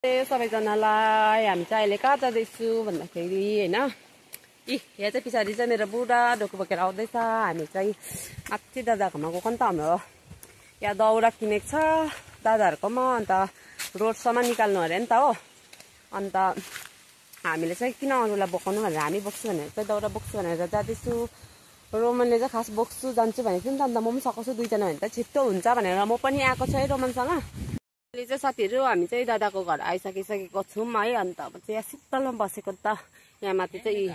सबैजनालाई हामी चाहिँ अहिले कहाँ जाँदैछु भन्दाखेरि होइन यहाँ चाहिँ पछाडि चाहिँ मेरो बुढा ढोको बोकेर आउँदैछ। हामी चाहिँ माथि दादाकोमा गएको नि त हाम्रो यहाँ दाउरा किनेको छ दादाहरूकोमा। अन्त रोडसम्म निकाल्नु अरे नि त हो। अन्त हामीले चाहिँ किन अरूलाई बोकाउनु भनेर हामी बोक्छु भनेर चाहिँ दाउरा बोक्छु भनेर जाँदैछु। रोमनले चाहिँ खास बोक्छु जान्छु भनेको थियो नि त। अन्त म पनि सकाउँछु दुईजना भने त छिट्टो हुन्छ भनेर म पनि आएको छु है रोमनसँग। अहिले चाहिँ साथीहरू हामी चाहिँ दादाको घर आइसकिसकेको छौँ है। अन्त अब चाहिँ यहाँ शीतलमा बसेको त यहाँ माथि चाहिँ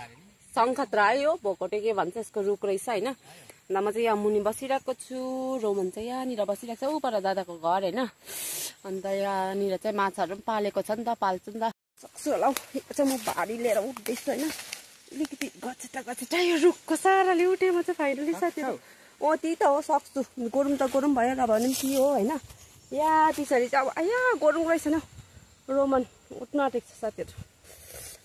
सङ्खत्रा है हो भोकोटे के भन्छ यसको रुख रहेछ होइन। अन्त म चाहिँ यहाँ मुनि बसिरहेको छु। रोमन चाहिँ यहाँनिर बसिरहेको छ ऊ पर दादाको घर होइन। अन्त यहाँनिर चाहिँ माछाहरू पनि पालेको छ नि त पाल्छु नि त सक्छु होला हौ। यो चाहिँ म भारी लिएर उठ्दैछु होइन। अलिकति गछेटा यो रुखको साराले उठेँ म चाहिँ फाइनली साथीहरू। त्यही त हो सक्छु गरौँ त गरौँ भयो र भने पनि के हो होइन। यहाँ पछाडि चाहिँ अब यहाँ गरौँ रहेछ न रोमन उठ्न आँटेको छ साथीहरू।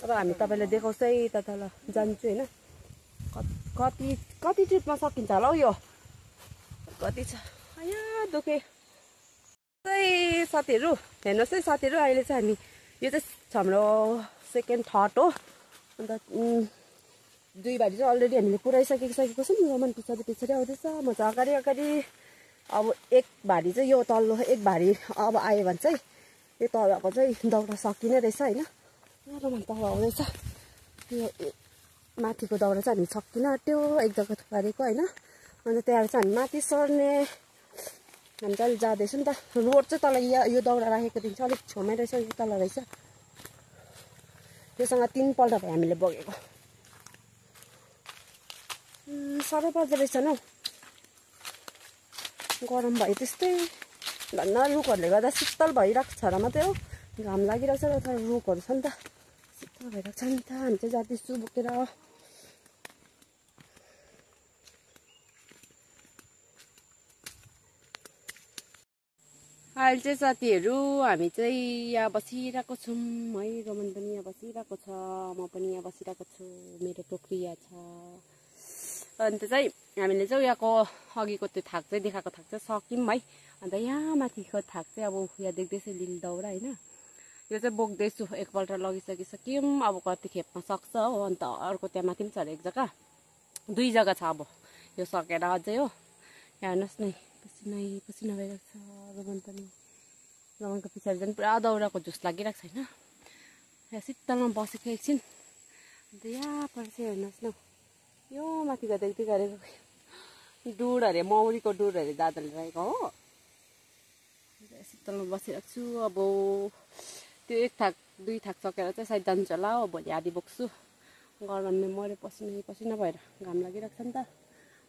अब हामी तपाईँलाई देखाउँछ है त तल जान्छु होइन। कति ट्रिपमा सकिन्छ होला हौ यो कति छ यहाँ दुखे चाहिँ साथीहरू हेर्नुहोस् है साथीहरू। अहिले चाहिँ हामी यो चाहिँ हाम्रो सेकेन्ड थर्ड हो। अन्त 2 भारी चाहिँ अलरेडी हामीले पुऱ्याइसकेको छौँ। रोमन पछाडि आउँदैछ म चाहिँ अगाडि। अब 1 भारी चाहिँ यो तल्लो 1 भारी अब आयो भने चाहिँ यो तलको चाहिँ दाउरा सकिने रहेछ होइन। रोमन तल आउँदैछ। यो माथिको दाउरा चाहिँ हामी सकिन आँट्यो एक जग्गा थुपारेको होइन। अन्त त्यहाँ चाहिँ हामी माथि सर्ने हामी चाहिँ अलिक जाँदैछौँ नि त। रोड चाहिँ तल यो दाउरा राखेको दिन चाहिँ अलिक छेउमै रहेछ यो तल रहेछ। त्योसँग 3 पल्ट भयो हामीले बोकेको। साह्रो पर्दो रहेछ न हौ गरम भयो त्यस्तै। धन्न रुखहरूले गर्दा शीतल भइरहेको छ र मात्रै हो। घाम लागिरहेको छ तर रुखहरू छ नि त शीतल भइरहेको छ नि त। हामी चाहिँ जाँदैछु बोकेर। अहिले चाहिँ साथीहरू हामी चाहिँ यहाँ बसिरहेको छौँ है। रोमन पनि यहाँ बसिरहेको छ म पनि यहाँ बसिरहेको छु। मेरो टोकरी यहाँ छ। अन्त चाहिँ हामीले चाहिँ यहाँको अघिको त्यो थाक चाहिँ देखाएको थाक चाहिँ सक्यौँ है। अन्त यहाँ माथिको थाक चाहिँ अब यहाँ देख्दैछ लिल दाउरा होइन। यो चाहिँ बोक्दैछु एकपल्ट लगिसकिसक्यौँ। अब कति खेपमा सक्छ हो। अन्त अर्को त्यहाँ माथि पनि छ अरे एक जग्गा 2 जग्गा छ अब यो सकेर अझै हो। हेर्नुहोस् न पसिना भइरहेको छ। रोमन पनि रोमनको पछाडि चाहिँ पुरा दाउराको झुस लागिरहेको छ होइन। यहाँ शीतलमा बसेको एकछिन। अन्त यहाँ पर चाहिँ हेर्नुहोस् न यो माथिको देख्दै गरेको डुड अरे मौरीको डुड अरे दादाले रहेको हो। शीतलमा बसिरहेको छु। अब त्यो 1 थाक 2 थाक सकेर चाहिँ सायद जान्छ होला हो। भोलि आधी बोक्छु। गरममा मरे पसिना भएर घाम लागिरहेको छ नि त।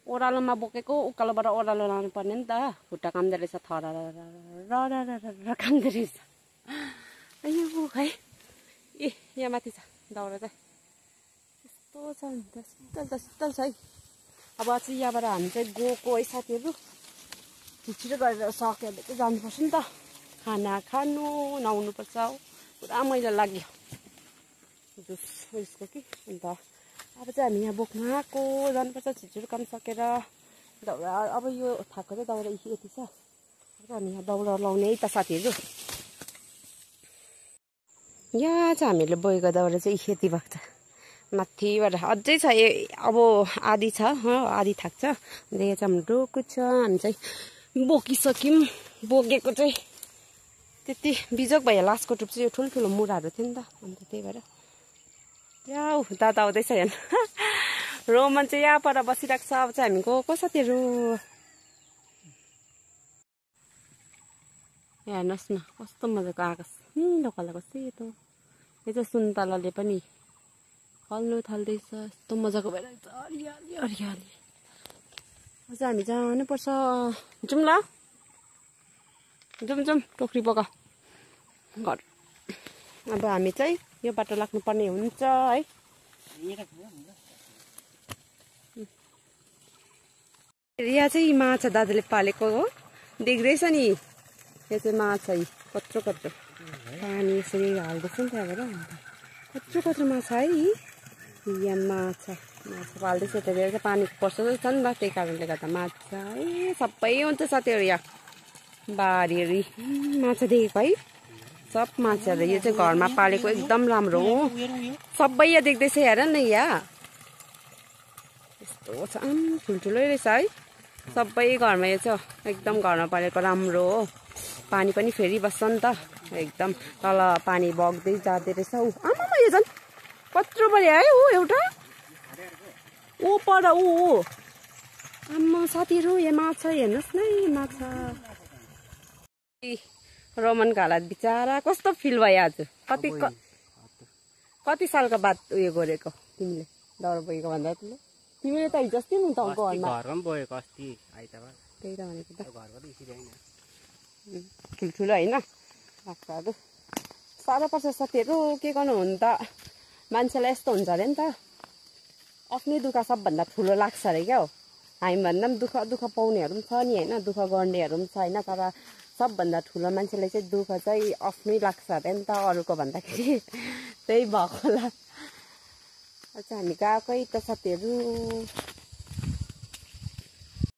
ओह्रालोमा बोकेको उकालोबाट ओह्रालो लानु पर्ने नि त। खुट्टा काम्दो रहेछ थर काम्दो रहेछ यो है। यहाँ माथि छ दाउरा चाहिँ यस्तो छ नि त शीतल छ है। अब चाहिँ यहाँबाट हामी चाहिँ गएको है साथीहरू। छिटो गरेर सकेर चाहिँ जानुपर्छ नि त। खाना खानु नुहाउनुपर्छ पुरा मैला लाग्यो जुस उयसको कि। अन्त अब चाहिँ हामी यहाँ बोक्न आएको जानुपर्छ छिटो काम सकेर। दाउरा अब यो थाकको चाहिँ दाउरा यति छ। अब हामी यहाँ दाउरा लाउने है त साथीहरू। यहाँ चाहिँ हामीले बोकेको दाउरा चाहिँ यति भएको छ माथिबाट अझै छ। अब आधी छ आधी थाक छ। अन्त यहाँ चाहिँ हाम्रो डोको छ। हामी चाहिँ बोकिसक्यौँ। बोकेको चाहिँ त्यति बिजोक भयो। लास्टको टुप चाहिँ यो ठुल्ठुलो मुढाहरू थियो नि त। अन्त त्यही भएर यहाँ दादा आउँदैछ हेर्नु। रोमन चाहिँ यहाँ पर बसिरहेको छ। अब चाहिँ हामी गएको साथीहरू। हेर्नुहोस् न कस्तो मजाको आकाश निलो कलरको सेतो। यो चाहिँ सुन्तलाले पनि फल्नु थाल्दैछ। यस्तो मजाको भइरहेको छ हरियाली। अझ हामी जानुपर्छ। जाउँ ल जाउँ टोकरी बोका घर। अब हामी चाहिँ यो बाटो लाग्नुपर्ने हुन्छ है। यहाँ चाहिँ माछा दादाले पालेको हो देख्दैछ नि। यो चाहिँ माछा कत्रो पानी यसरी हाल्दैछ नि त्यहाँबाट कत्रो माछा है। यहाँ माछा पाल्दैछ त्यही भएर चाहिँ पानीको पर्छ छ नि त। त्यही कारणले गर्दा माछा है सबै हुन्छ साथीहरू। यहाँ बारीहरू माछा देखेको है सब माछाहरू यो चाहिँ घरमा पालेको एकदम राम्रो हो सबै यहाँ देख्दैछ हेर न यहाँ यस्तो छ ठुल्ठुलै रहेछ है सबै घरमा यो चाहिँ एकदम घरमा पालेको राम्रो हो पानी पनि फेरि बस्छ नि त एकदम तल पानी बग्दै जाँदै रहेछ ऊ आमामा यो झन् कत्रो बढी है ऊ एउटा ऊ पर ऊ आम्मा साथीहरू यहाँ माछा हेर्नुहोस् न माछा रोमनको हालत बिचारा कस्तो फिल भयो आज कति सालको बाद उयो गरेको तिमीले दौरा बोकेको भन्दा तिमीले त हिजो अस्ति नि त घरमा बोकेको अस्ति आइतबार त्यही त भनेको त घरको त इसी होइन ठुल्ठुलो होइन बाख्राहरू साह्रो पर्छ साथीहरू के गर्नु हुन त मान्छेलाई यस्तो हुन्छ अरे नि त आफ्नै दुःख सबभन्दा ठुलो लाग्छ अरे क्या हो हामीभन्दा पनि दुःख पाउनेहरू पनि छ नि होइन दुःख गर्नेहरू पनि छ होइन तर सबभन्दा ठुलो मान्छेलाई चाहिँ दुःख चाहिँ आफ्नै लाग्छ अरे नि त अरूको भन्दाखेरि त्यही भएको होला अच्छा हामी गएकै त साथीहरू